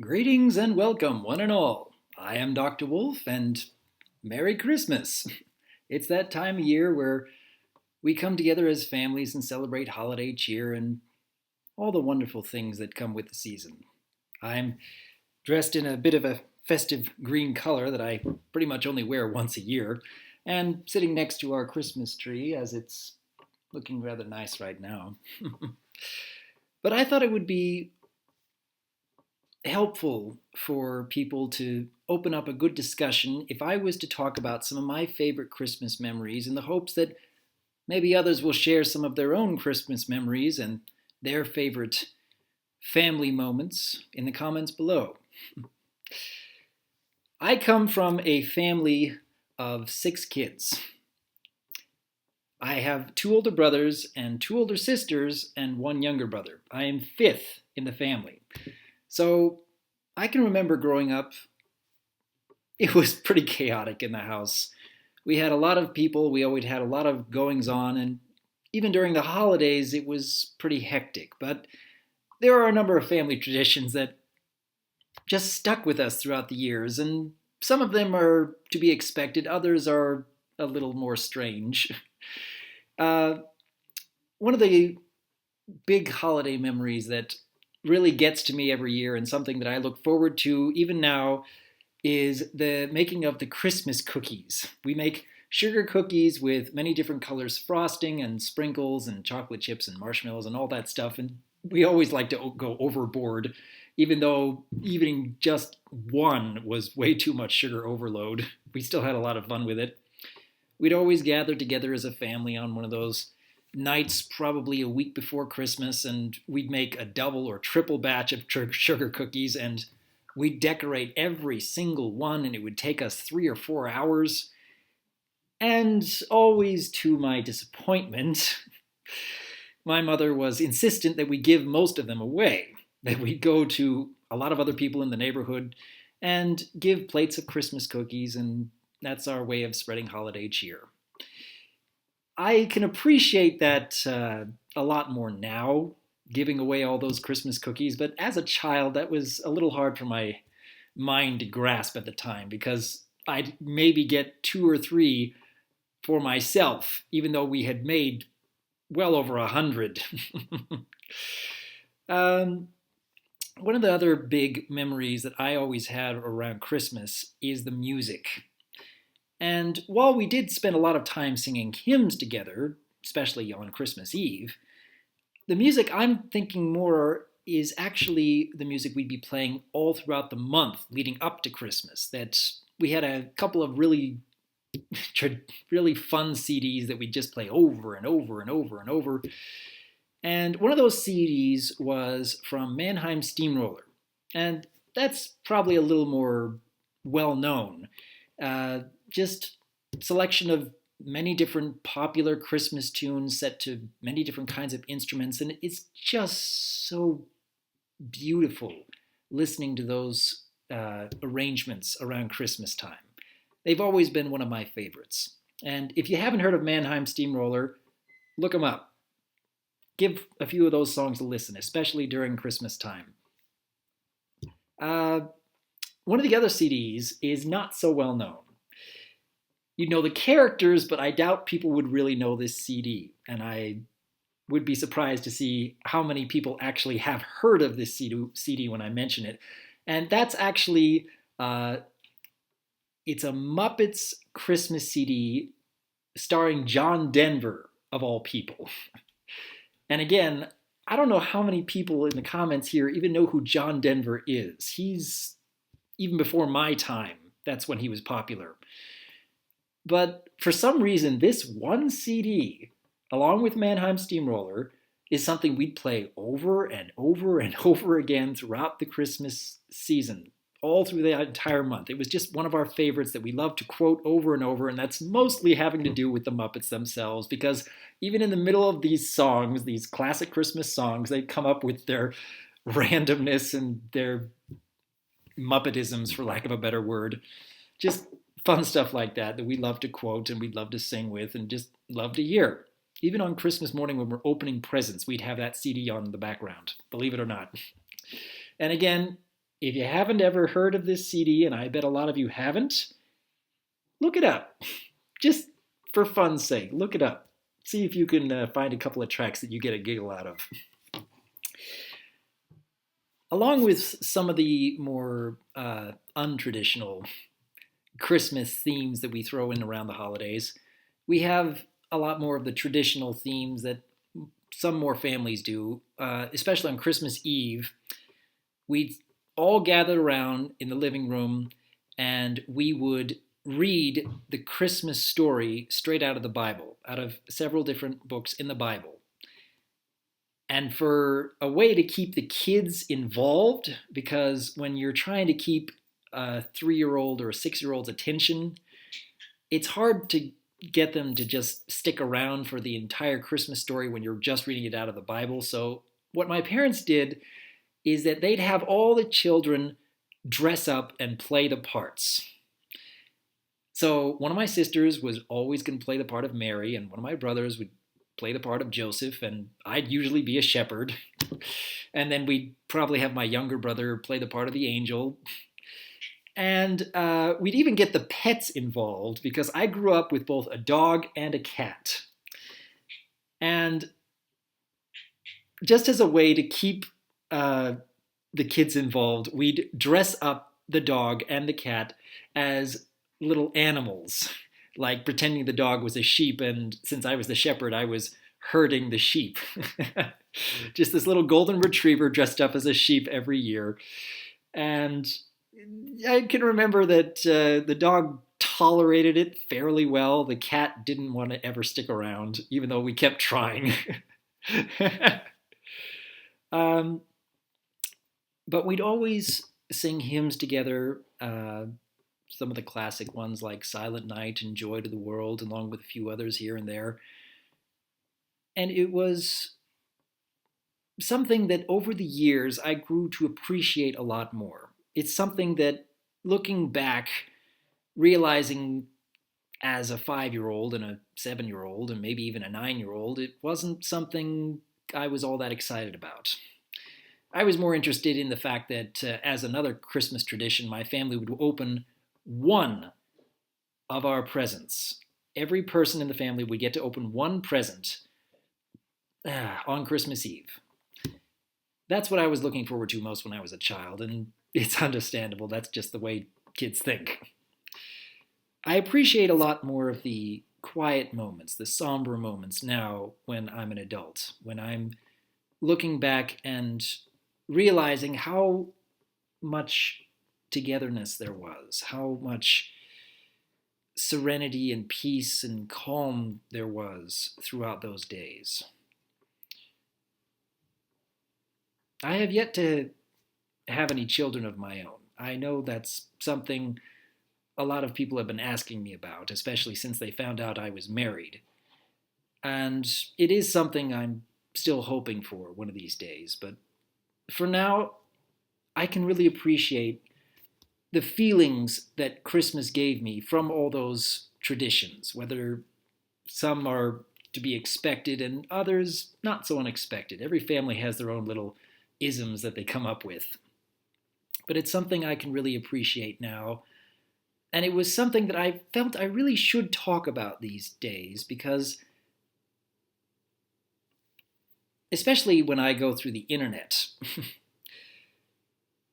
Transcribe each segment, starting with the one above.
Greetings and welcome, one and all. I am Dr. Wolf, and Merry Christmas. It's that time of year where we come together as families and celebrate holiday cheer and all the wonderful things that come with the season. I'm dressed in a bit of a festive green color that I pretty much only wear once a year, and sitting next to our Christmas tree as it's looking rather nice right now. But I thought it would be helpful for people to open up a good discussion if I was to talk about some of my favorite Christmas memories in the hopes that maybe others will share some of their own Christmas memories and their favorite family moments in the comments below. I come from a family of 6 kids. I have 2 older brothers and 2 older sisters and 1 younger brother. I am 5th in the family. So I can remember growing up, it was pretty chaotic in the house. We had a lot of people, we always had a lot of goings on, and even during the holidays, it was pretty hectic. But there are a number of family traditions that just stuck with us throughout the years, and some of them are to be expected, others are a little more strange. Uh, One of the big holiday memories that really gets to me every year and something that I look forward to even now is the making of the Christmas cookies. We make sugar cookies with many different colors frosting and sprinkles and chocolate chips and marshmallows and all that stuff. And we always like to go overboard, even though even just one was way too much sugar overload. We still had a lot of fun with it. We'd always gather together as a family on one of those nights, probably a week before Christmas, and we'd make a double or triple batch of sugar cookies, and we'd decorate every single one, and it would take us 3 or 4 hours. And always to my disappointment, my mother was insistent that we give most of them away, that we'd go to a lot of other people in the neighborhood and give plates of Christmas cookies, and that's our way of spreading holiday cheer. I can appreciate that a lot more now, giving away all those Christmas cookies, but as a child, that was a little hard for my mind to grasp at the time because I'd maybe get 2 or 3 for myself, even though we had made well over 100. um, One of the other big memories that I always had around Christmas is the music. And while we did spend a lot of time singing hymns together, especially on Christmas Eve, the music I'm thinking more is actually the music we'd be playing all throughout the month leading up to Christmas. That we had a couple of really fun CDs that we'd just play over and over and over and over. And one of those CDs was from Mannheim Steamroller. And that's probably a little more well known. Just selection of many different popular Christmas tunes set to many different kinds of instruments, and it's just so beautiful listening to those arrangements around Christmas time. They've always been one of my favorites. And if you haven't heard of Mannheim Steamroller, look them up. Give a few of those songs a listen, especially during Christmas time. Uh, One of the other CDs is not so well known. You'd know the characters, but I doubt people would really know this CD. And I would be surprised to see how many people actually have heard of this CD when I mention it. And that's actually, it's a Muppets Christmas CD starring John Denver, of all people. And again, I don't know how many people in the comments here even know who John Denver is. He's, even before my time, that's when he was popular. But for some reason, this one CD, along with Mannheim Steamroller, is something we'd play over and over and over again throughout the Christmas season, all through the entire month. It was just one of our favorites that we love to quote over and over, and that's mostly having to do with the Muppets themselves, because even in the middle of these songs, these classic Christmas songs, they come up with their randomness and their Muppetisms, for lack of a better word. Just fun stuff like that we love to quote and we'd love to sing with and just love to hear. Even on Christmas morning when we're opening presents, we'd have that CD on in the background, believe it or not. And again, If you haven't ever heard of this CD, and I bet a lot of you haven't, look it up. Just for fun's sake, look it up. See if you can find a couple of tracks that you get a giggle out of. Along with some of the more untraditional Christmas themes that we throw in around the holidays, we have a lot more of the traditional themes that some more families do, especially on Christmas Eve. We'd all gather around in the living room and we would read the Christmas story straight out of the Bible, out of several different books in the Bible. And for a way to keep the kids involved, because when you're trying to keep a 3-year-old or a 6-year-old's attention, it's hard to get them to just stick around for the entire Christmas story when you're just reading it out of the Bible. So what my parents did is that they'd have all the children dress up and play the parts. So one of my sisters was always going to play the part of Mary, and one of my brothers would play the part of Joseph, and I'd usually be a shepherd. And then we'd probably have my younger brother play the part of the angel. And we'd even get the pets involved because I grew up with both a dog and a cat. And just as a way to keep the kids involved, we'd dress up the dog and the cat as little animals, like pretending the dog was a sheep, and since I was the shepherd, I was herding the sheep. Just this little golden retriever dressed up as a sheep every year. And I can remember that the dog tolerated it fairly well. The cat didn't want to ever stick around, even though we kept trying. But we'd always sing hymns together, some of the classic ones like Silent Night and Joy to the World, along with a few others here and there. And it was something that over the years I grew to appreciate a lot more. It's something that, looking back, realizing as a 5-year-old and a 7-year-old and maybe even a 9-year-old, it wasn't something I was all that excited about. I was more interested in the fact that, as another Christmas tradition, my family would open one of our presents. Every person in the family would get to open one present on Christmas Eve. That's what I was looking forward to most when I was a child, and it's understandable. That's just the way kids think. I appreciate a lot more of the quiet moments, the somber moments now when I'm an adult, when I'm looking back and realizing how much togetherness there was, how much serenity and peace and calm there was throughout those days. I have yet to have any children of my own. I know that's something a lot of people have been asking me about, especially since they found out I was married. And it is something I'm still hoping for one of these days. But for now, I can really appreciate the feelings that Christmas gave me from all those traditions, whether some are to be expected and others not so unexpected. Every family has their own little isms that they come up with. But it's something I can really appreciate now. And it was something that I felt I really should talk about these days because, especially when I go through the internet,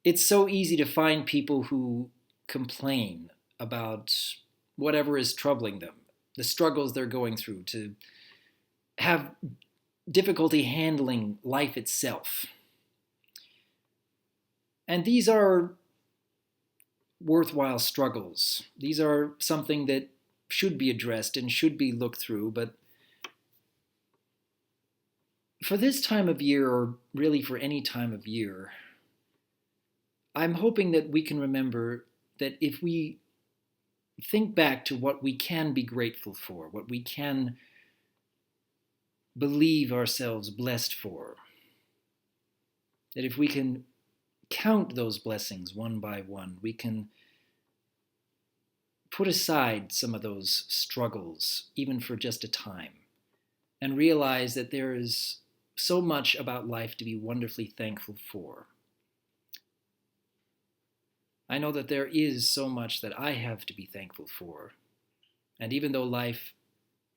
it's so easy to find people who complain about whatever is troubling them, the struggles they're going through, to have difficulty handling life itself. And these are worthwhile struggles. These are something that should be addressed and should be looked through, but for this time of year, or really for any time of year, I'm hoping that we can remember that if we think back to what we can be grateful for, what we can believe ourselves blessed for, that if we can count those blessings one by one, we can put aside some of those struggles, even for just a time, and realize that there is so much about life to be wonderfully thankful for. I know that there is so much that I have to be thankful for. And even though life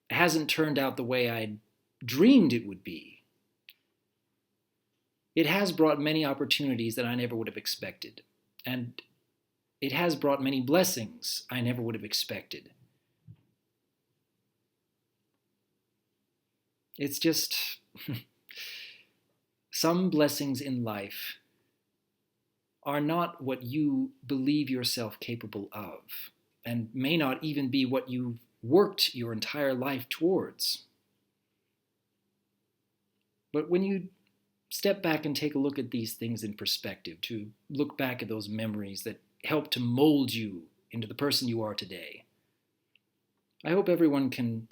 hasn't turned out the way I dreamed it would be, it has brought many opportunities that I never would have expected. And it has brought many blessings I never would have expected. It's just some blessings in life are not what you believe yourself capable of, and may not even be what you've worked your entire life towards. But when you step back and take a look at these things in perspective, to look back at those memories that help to mold you into the person you are today, I hope everyone can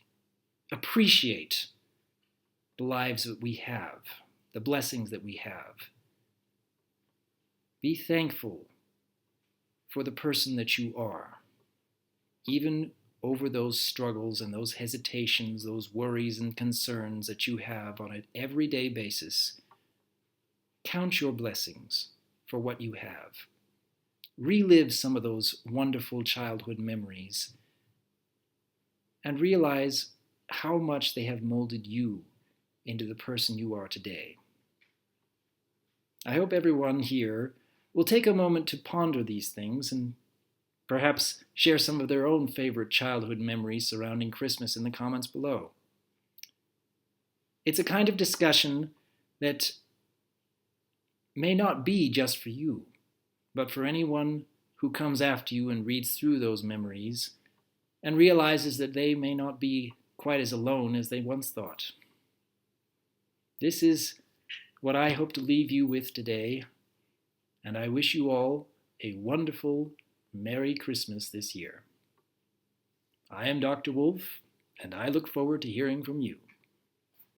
appreciate the lives that we have, the blessings that we have. Be thankful for the person that you are, even over those struggles and those hesitations, those worries and concerns that you have on an everyday basis. Count your blessings for what you have. Relive some of those wonderful childhood memories and realize how much they have molded you into the person you are today. I hope everyone here will take a moment to ponder these things and perhaps share some of their own favorite childhood memories surrounding Christmas in the comments below. It's a kind of discussion that may not be just for you, but for anyone who comes after you and reads through those memories and realizes that they may not be quite as alone as they once thought. This is what I hope to leave you with today, and I wish you all a wonderful, Merry Christmas this year. I am Dr. Wolf, and I look forward to hearing from you.